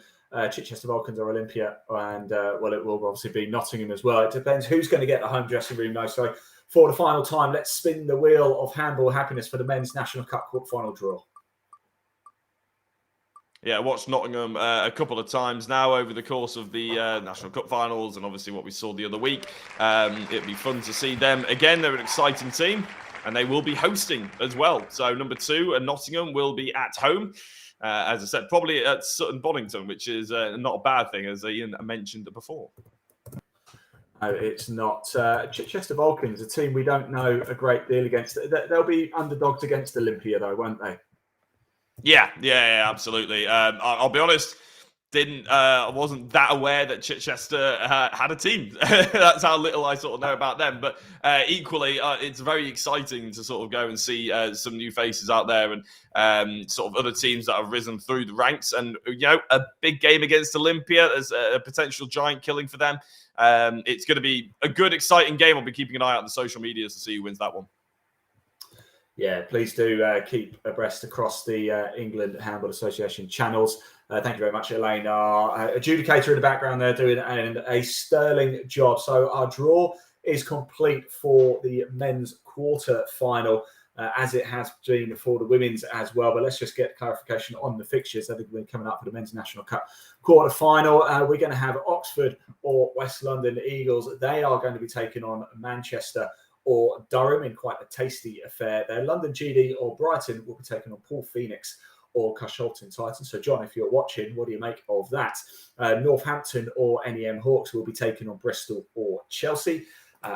Chichester Vulcans or Olympia. And, it will obviously be Nottingham as well. It depends who's going to get the home dressing room, though. So, for the final time, let's spin the wheel of Handball Happiness for the men's National Cup quarter-final draw. Yeah, watched Nottingham a couple of times now over the course of the National Cup finals, and obviously what we saw the other week. It'd be fun to see them again. They're an exciting team, and they will be hosting as well. So number 2, and Nottingham will be at home. As I said, probably at Sutton Bonington, which is not a bad thing, as Ian mentioned before. No, it's not. Chichester Vulcans, a team we don't know a great deal against. They'll be underdogs against Olympia, though, won't they? Yeah, absolutely. I'll be honest. I wasn't that aware that Chichester had a team. That's how little I sort of know about them. But equally, it's very exciting to sort of go and see some new faces out there and sort of other teams that have risen through the ranks. And, a big game against Olympia as a potential giant killing for them. It's going to be a good, exciting game. I'll be keeping an eye out on the social media to see who wins that one. Yeah, please do keep abreast across the England Handball Association channels. Thank you very much, Elaine, our adjudicator in the background there, doing a sterling job. So our draw is complete for the men's quarter final, as it has been for the women's as well. But let's just get clarification on the fixtures. I think we're coming up for the men's National Cup quarter final. We're going to have Oxford or West London Eagles. They are going to be taking on Manchester or Durham in quite a tasty affair there. London GD or Brighton will be taking on Paul Phoenix or Carshalton Titans. So, John, if you're watching, what do you make of that? Northampton or NEM Hawks will be taking on Bristol or Chelsea.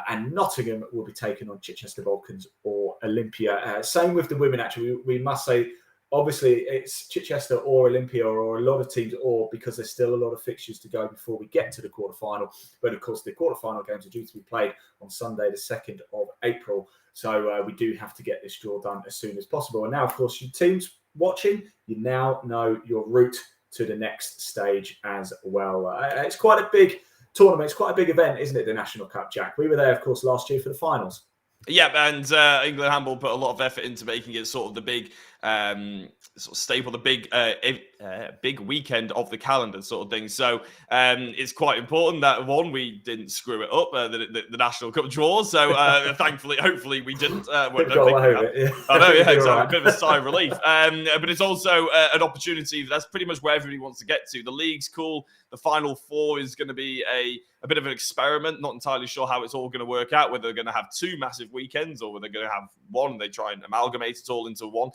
And Nottingham will be taking on Chichester Vulcans or Olympia. Same with the women, actually. We must say, obviously, it's Chichester or Olympia or a lot of teams, or because there's still a lot of fixtures to go before we get to the quarterfinal. But, of course, the quarterfinal games are due to be played on Sunday, the 2nd of April. So we do have to get this draw done as soon as possible. And now, of course, you teams watching, you now know your route to the next stage as well. It's quite a big tournament. It's quite a big event, isn't it, the National Cup, Jack? We were there, of course, last year for the finals. Yeah, and England Handball put a lot of effort into making it sort of the big sort of staple, the big weekend of the calendar sort of thing. So it's quite important that, one, we didn't screw it up, the National Cup draw. So thankfully, hopefully we didn't. I know, yeah, exactly. Right. A bit of a sigh of relief. But it's also an opportunity. That's pretty much where everybody wants to get to. The league's cool. The Final Four is going to be a bit of an experiment. Not entirely sure how it's all going to work out, whether they're going to have two massive weekends or whether they're going to have one. They try and amalgamate it all into one,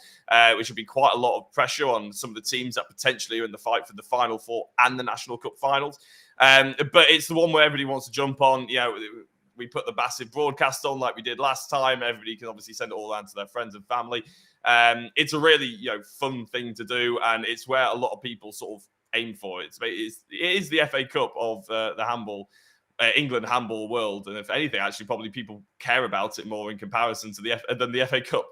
which would be quite a lot of pressure on some of the teams that potentially are in the fight for the Final Four and the National Cup finals. But it's the one where everybody wants to jump on. We put the massive broadcast on like we did last time. Everybody can obviously send it all down to their friends and family. It's a really fun thing to do, and it's where a lot of people sort of aim for it. It is the FA Cup of the handball, England handball world, and if anything, actually, probably people care about it more in comparison to than the FA Cup.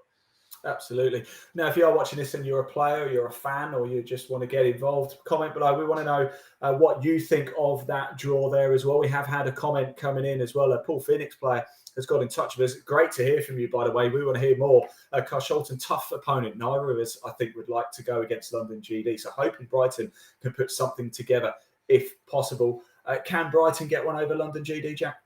Absolutely. Now, if you are watching this and you're a player, you're a fan, or you just want to get involved, comment below. We want to know what you think of that draw there as well. We have had a comment coming in as well. A Paul Phoenix player has got in touch with us. Great to hear from you, by the way. We want to hear more. Carshalton, tough opponent. Neither of us, I think, would like to go against London GD. So hoping Brighton can put something together if possible. Can Brighton get one over London GD, Jack?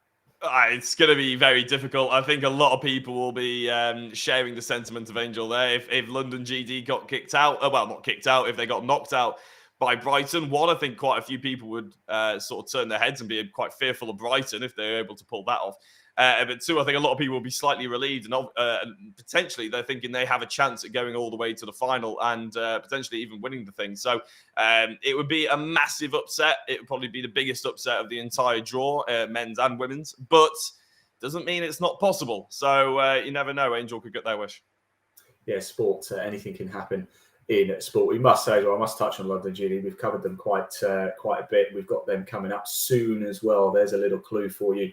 It's going to be very difficult. I think a lot of people will be sharing the sentiment of Angel there. If London GD got kicked out, not kicked out, if they got knocked out by Brighton, one, I think quite a few people would sort of turn their heads and be quite fearful of Brighton if they're able to pull that off. But two, I think a lot of people will be slightly relieved, and potentially they're thinking they have a chance at going all the way to the final and potentially even winning the thing. So it would be a massive upset. It would probably be the biggest upset of the entire draw, men's and women's, but doesn't mean it's not possible. So you never know. Angel could get their wish. Yeah, sport, anything can happen in sport. We must say, I must touch on London GD. We've covered them quite a bit. We've got them coming up soon as well. There's a little clue for you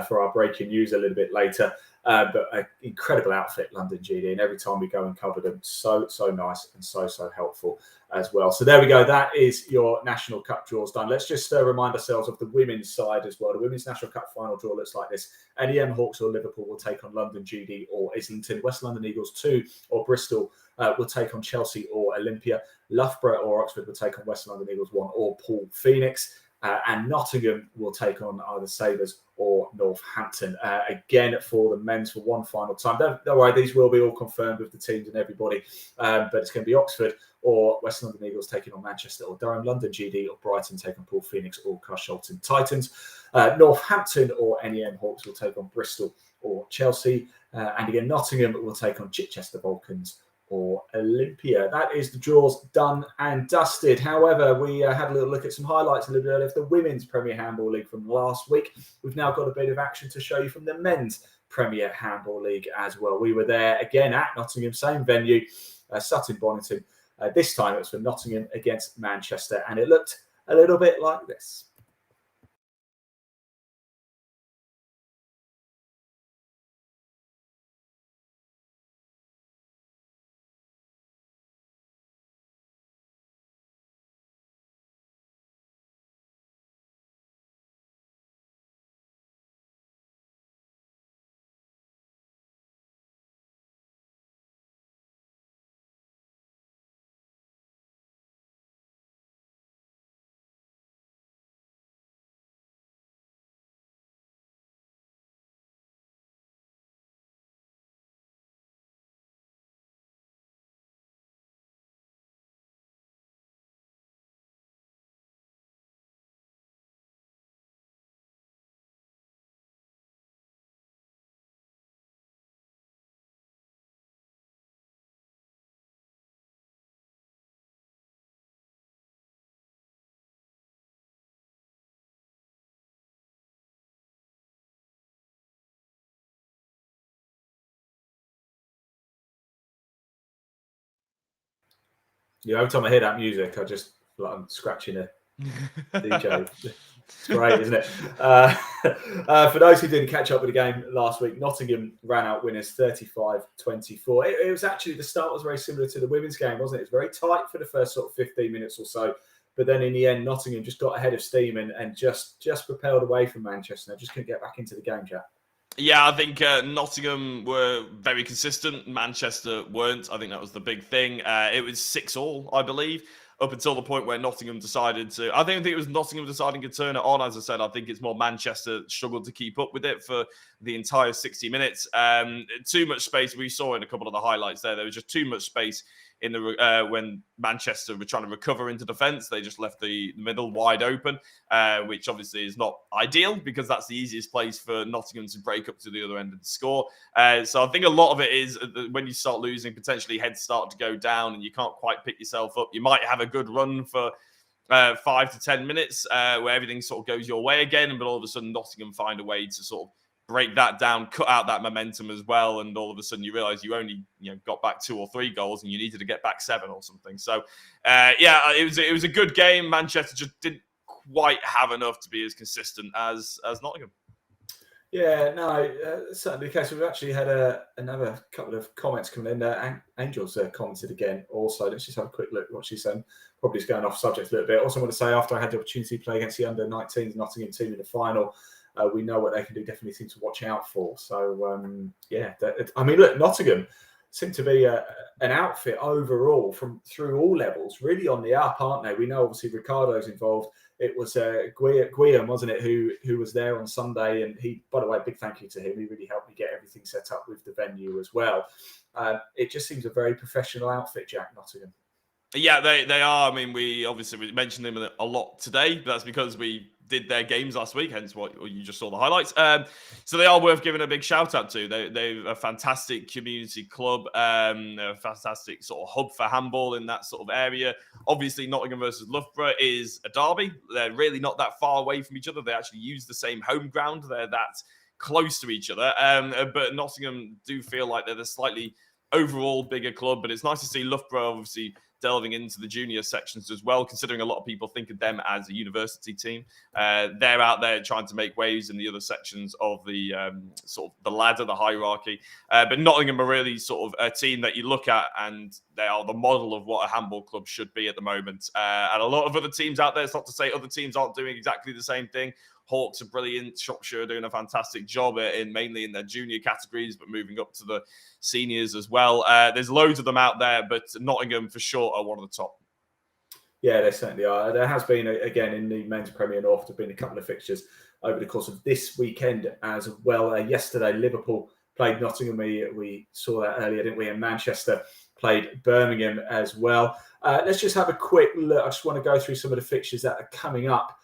for our breaking news a little bit later. But an incredible outfit, London GD. And every time we go and cover them, so nice and so helpful as well. So there we go. That is your National Cup draws done. Let's just remind ourselves of the women's side as well. The women's National Cup final draw looks like this. NEM Hawks or Liverpool will take on London GD or Islington. West London Eagles 2 or Bristol will take on Chelsea or Olympia. Loughborough or Oxford will take on West London Eagles 1 or Paul Phoenix. And Nottingham will take on either Sabres or Northampton. Again, for the men's for one final time. Don't worry, these will be all confirmed with the teams and everybody. But it's going to be Oxford or West London Eagles taking on Manchester or Durham, London GD or Brighton taking on Paul Phoenix or Carshalton Titans. Northampton or NEM Hawks will take on Bristol or Chelsea. And again, Nottingham will take on Chichester Vulcans or Olympia. That is the draws done and dusted. However, we had a little look at some highlights a little bit earlier of the Women's Premier Handball League from last week. We've now got a bit of action to show you from the Men's Premier Handball League as well. We were there again at Nottingham, same venue, Sutton Bonington. This time it was for Nottingham against Manchester, and it looked a little bit like this. Yeah, every time I hear that music, I just I'm scratching a DJ. It's great, isn't it? For those who didn't catch up with the game last week, Nottingham ran out winners 35-24. It was actually, the start was very similar to the women's game, wasn't it? It was very tight for the first sort of 15 minutes or so. But then in the end, Nottingham just got ahead of steam and just propelled away from Manchester. They just couldn't get back into the game, Jack. Yeah, I think Nottingham were very consistent. Manchester weren't. I think that was the big thing. It was 6-6, I believe, up until the point where Nottingham decided to... I don't think it was Nottingham deciding to turn it on. As I said, I think it's more Manchester struggled to keep up with it for the entire 60 minutes. Too much space. We saw in a couple of the highlights there was just too much space in the when Manchester were trying to recover into defence. They just left the middle wide open, which obviously is not ideal because that's the easiest place for Nottingham to break up to the other end and score. So I think a lot of it is when you start losing, potentially heads start to go down and you can't quite pick yourself up. You might have a good run for 5 to 10 minutes where everything sort of goes your way again, but all of a sudden Nottingham find a way to sort of break that down, cut out that momentum as well, and all of a sudden you realise you only got back 2 or 3 goals and you needed to get back 7 or something. So it was a good game. Manchester just didn't quite have enough to be as consistent as Nottingham. Yeah, no, certainly the case. We've actually had another couple of comments coming in. Angel's commented again also. Let's just have a quick look at what she's saying. Probably is going off subject a little bit. Also want to say, after I had the opportunity to play against the under-19s Nottingham team in the final, we know what they can do. Definitely seem to watch out for. So, I mean, look, Nottingham seem to be an outfit overall through all levels, really on the up, aren't they? We know obviously Ricardo's involved. It was Guillaume, wasn't it, who was there on Sunday, and he, by the way, big thank you to him. He really helped me get everything set up with the venue as well. It just seems a very professional outfit, Jack, Nottingham. Yeah, they are. I mean, we mentioned them a lot today, but that's because we did their games last week, hence what you just saw the highlights. So they are worth giving a big shout out to. They're a fantastic community club, a fantastic sort of hub for handball in that sort of area. Obviously, Nottingham versus Loughborough is a derby. They're really not that far away from each other. They actually use the same home ground. They're that close to each other. But Nottingham do feel like they're the slightly overall bigger club, but it's nice to see Loughborough obviously delving into the junior sections as well, considering a lot of people think of them as a university team. They're out there trying to make waves in the other sections of the sort of the ladder, the hierarchy. But Nottingham are really sort of a team that you look at and they are the model of what a handball club should be at the moment. And a lot of other teams out there, it's not to say other teams aren't doing exactly the same thing. Hawks are brilliant. Shropshire are doing a fantastic job mainly in their junior categories, but moving up to the seniors as well. There's loads of them out there, but Nottingham for sure are one of the top. Yeah, they certainly are. There has been, again, in the Men's Premier North, there have been a couple of fixtures over the course of this weekend as well. Yesterday, Liverpool played Nottingham. We saw that earlier, didn't we? And Manchester played Birmingham as well. Let's just have a quick look. I just want to go through some of the fixtures that are coming up.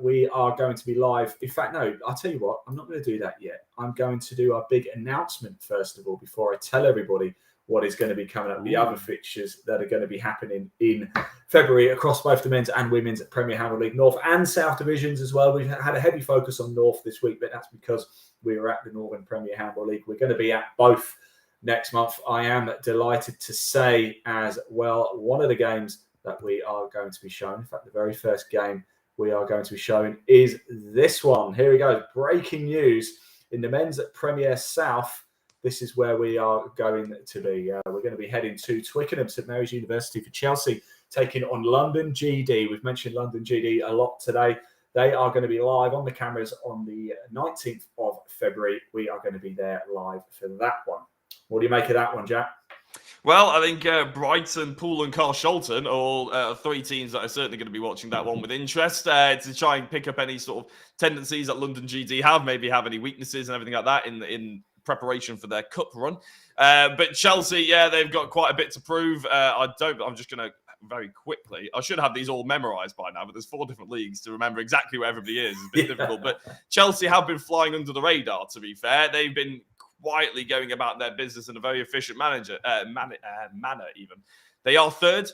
We are going to be live. In fact, no, I'll tell you what, I'm not going to do that yet. I'm going to do our big announcement first of all, before I tell everybody what is going to be coming up, the other fixtures that are going to be happening in February across both the men's and women's Premier Handball League North and South divisions as well. We've had a heavy focus on North this week, but that's because we were at the Northern Premier Handball League. We're going to be at both next month. I am delighted to say as well, one of the games that we are going to be showing, in fact, the very first game we are going to be showing is this one. Here we go. Breaking news in the men's Premier South. This is where we are going to be. We're going to be heading to Twickenham, St Mary's University for Chelsea, taking on London GD. We've mentioned London GD a lot today. They are going to be live on the cameras on the 19th of February. We are going to be there live for that one. What do you make of that one, Jack? Well, I think Brighton, Poole and Carl Sholton are all three teams that are certainly going to be watching that one with interest to try and pick up any sort of tendencies that London GD have, maybe have any weaknesses and everything like that in preparation for their cup run. But Chelsea, yeah, they've got quite a bit to prove. I'm just going to very quickly. I should have these all memorized by now, but there's 4 different leagues to remember exactly where everybody is. It's a bit difficult. But Chelsea have been flying under the radar, to be fair. They've been quietly going about their business in a very efficient manner even. They are third.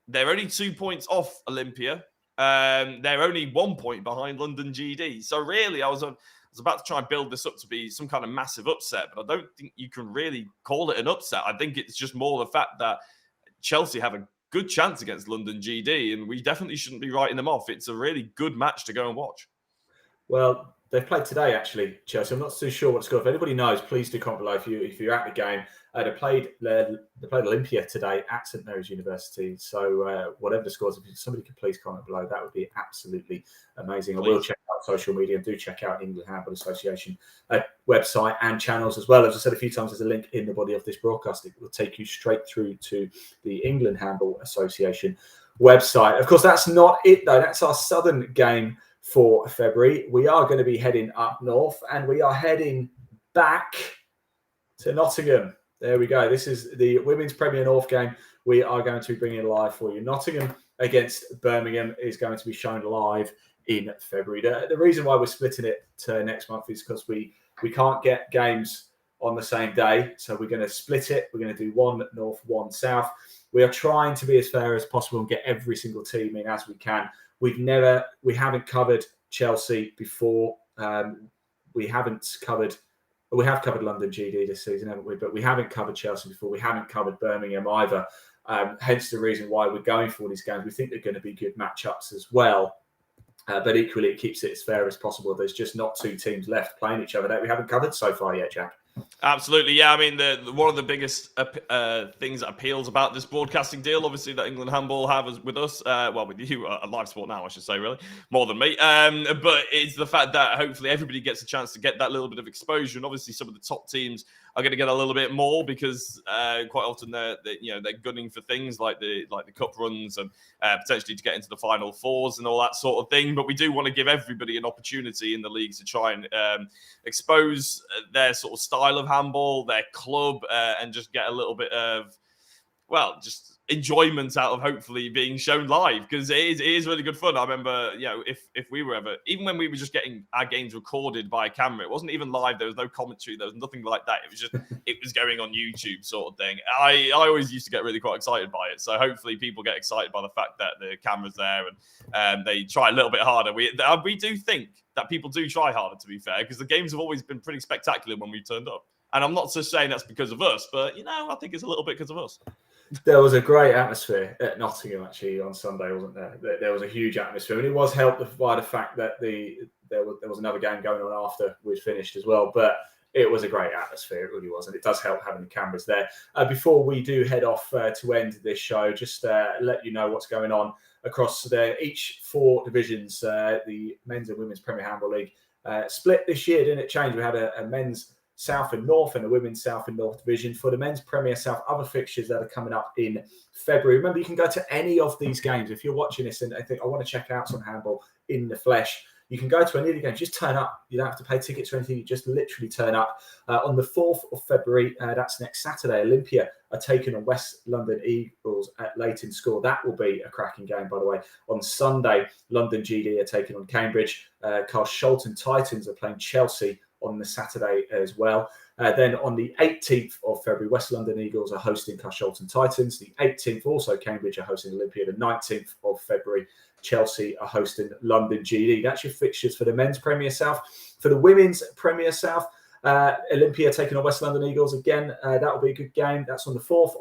They're only 2 points off Olympia. They're only 1 point behind London GD. So really, I was about to try and build this up to be some kind of massive upset, but I don't think you can really call it an upset. I think it's just more the fact that Chelsea have a good chance against London GD, and we definitely shouldn't be writing them off. It's a really good match to go and watch. Well, they've played today, actually, Chelsea. I'm not too sure what score. If anybody knows, please do comment below if you're at the game. They played Olympia today at St Mary's University. So whatever the scores, if somebody could please comment below, that would be absolutely amazing. Please. I will check out social media and do check out England Handball Association website and channels as well. As I said a few times, there's a link in the body of this broadcast. It will take you straight through to the England Handball Association website. Of course, that's not it, though. That's our southern game for February. We are going to be heading up north, and we are heading back to Nottingham. There we go. This is the Women's Premier North game we are going to be bringing live for you. Nottingham against Birmingham is going to be shown live in February. The reason why we're splitting it to next month is because we can't get games on the same day. So we're going to split it. We're going to do one north, one south. We are trying to be as fair as possible and get every single team in as we can. We haven't covered Chelsea before. We have covered London GD this season, haven't we? But we haven't covered Chelsea before. We haven't covered Birmingham either. Hence the reason why we're going for these games. We think they're going to be good matchups as well. But equally, it keeps it as fair as possible. There's just not 2 teams left playing each other that we haven't covered so far yet, Jack. Absolutely, yeah. I mean, one of the biggest things that appeals about this broadcasting deal, obviously, that England Handball have with us, with you, Live Sport Now, I should say, really, more than me. But it's the fact that hopefully everybody gets a chance to get that little bit of exposure, and obviously some of the top teams are going to get a little bit more because quite often they're gunning for things like the cup runs and potentially to get into the final fours and all that sort of thing. But we do want to give everybody an opportunity in the leagues to try and expose their sort of style of handball, their club, and just get a little bit of, just enjoyment out of hopefully being shown live, because it is really good fun. I remember, if we were ever, even when we were just getting our games recorded by camera, it wasn't even live. There was no commentary. There was nothing like that. It was just, it was going on YouTube sort of thing. I always used to get really quite excited by it. So hopefully people get excited by the fact that the camera's there and they try a little bit harder. We do think that people do try harder, to be fair, because the games have always been pretty spectacular when we turned up. And I'm not just saying that's because of us, but, I think it's a little bit because of us. There was a great atmosphere at Nottingham, actually, on Sunday, wasn't there? There was a huge atmosphere. And it was helped by the fact that there was another game going on after we'd finished as well. But it was a great atmosphere. It really was. And it does help having the cameras there. Before we do head off to end this show, just let you know what's going on across each 4 divisions. The men's and women's Premier Handball League split this year, didn't it change? We had a men's South and North and the Women's South and North Division. For the Men's Premier South, other fixtures that are coming up in February. Remember, you can go to any of these games. If you're watching this and I think I want to check out some handball in the flesh, you can go to any of the games. Just turn up. You don't have to pay tickets or anything. You just literally turn up. On the 4th of February, that's next Saturday, Olympia are taking on West London Eagles at Leighton School. That will be a cracking game, by the way. On Sunday, London GD are taking on Cambridge. Carl Sholton Titans are playing Chelsea on the Saturday as well. Then on the 18th of February, West London Eagles are hosting Carshalton Titans. The 18th, also Cambridge are hosting Olympia. The 19th of February, Chelsea are hosting London GD. That's your fixtures for the men's Premier South. For the women's Premier South, Olympia taking on West London Eagles again. That will be a good game. That's on the 4th.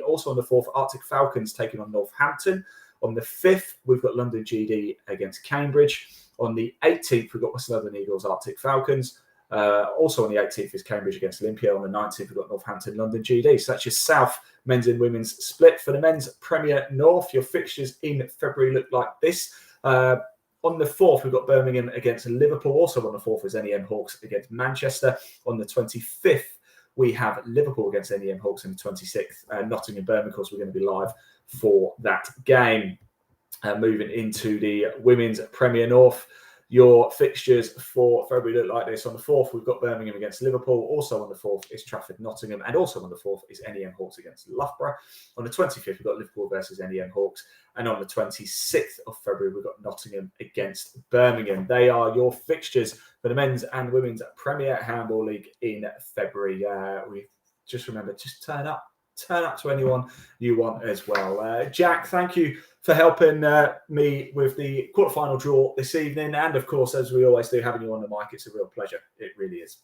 Also on the 4th, Arctic Falcons taking on Northampton. On the 5th, we've got London GD against Cambridge. On the 18th, we've got West London Eagles, Arctic Falcons. Also on the 18th is Cambridge against Olympia. On the 19th, we've got Northampton, London GD. So that's your South men's and women's split. For the men's Premier North, your fixtures in February look like this. On the 4th, we've got Birmingham against Liverpool. Also on the 4th is NEM Hawks against Manchester. On the 25th, we have Liverpool against NEM Hawks. And the 26th, Nottingham Birmingham. Of course, we're going to be live for that game. Moving into the women's Premier North, your fixtures for February look like this. On the 4th, we've got Birmingham against Liverpool. Also on the 4th is Trafford Nottingham. And also on the 4th is NEM Hawks against Loughborough. On the 25th, we've got Liverpool versus NEM Hawks. And on the 26th of February, we've got Nottingham against Birmingham. They are your fixtures for the men's and women's Premier Handball League in February. We just remember, just turn up to anyone you want as well. Jack, thank you for helping me with the quarterfinal draw this evening. And of course, as we always do, having you on the mic, it's a real pleasure. It really is.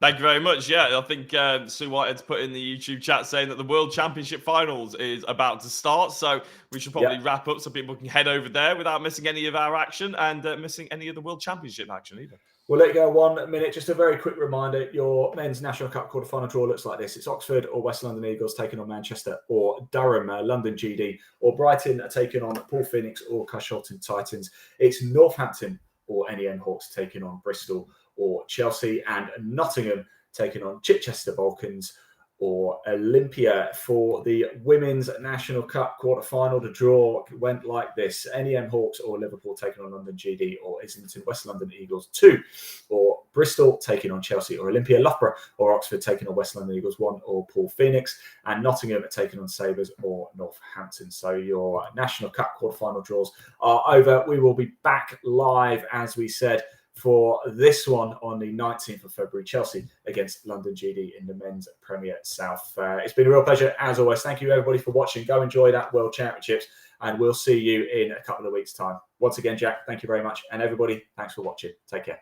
Thank you very much. Yeah, I think Sue Whitehead's put in the YouTube chat saying that the World Championship Finals is about to start. So we should probably wrap up so people can head over there without missing any of our action and missing any of the World Championship action either. We'll let you go 1 minute. Just a very quick reminder, your men's National Cup quarter-final draw looks like this. It's Oxford or West London Eagles taking on Manchester or Durham, London GD, or Brighton taking on Paul Phoenix or Carshalton Titans. It's Northampton or NEM Hawks taking on Bristol or Chelsea, and Nottingham taking on Chichester Vulcans or Olympia. For the Women's National Cup quarter-final, the draw went like this. NEM Hawks or Liverpool taking on London GD or Islington West London Eagles 2, or Bristol taking on Chelsea or Olympia. Loughborough or Oxford taking on West London Eagles 1 or Paul Phoenix, and Nottingham taking on Sabres or Northampton. So your National Cup quarter-final draws are over. We will be back live, as we said, for this one on the 19th of February, Chelsea against London GD in the men's Premier South. It's been a real pleasure, as always. Thank you, everybody, for watching. Go enjoy that World Championships, and we'll see you in a couple of weeks' time. Once again, Jack, thank you very much. And everybody, thanks for watching. Take care.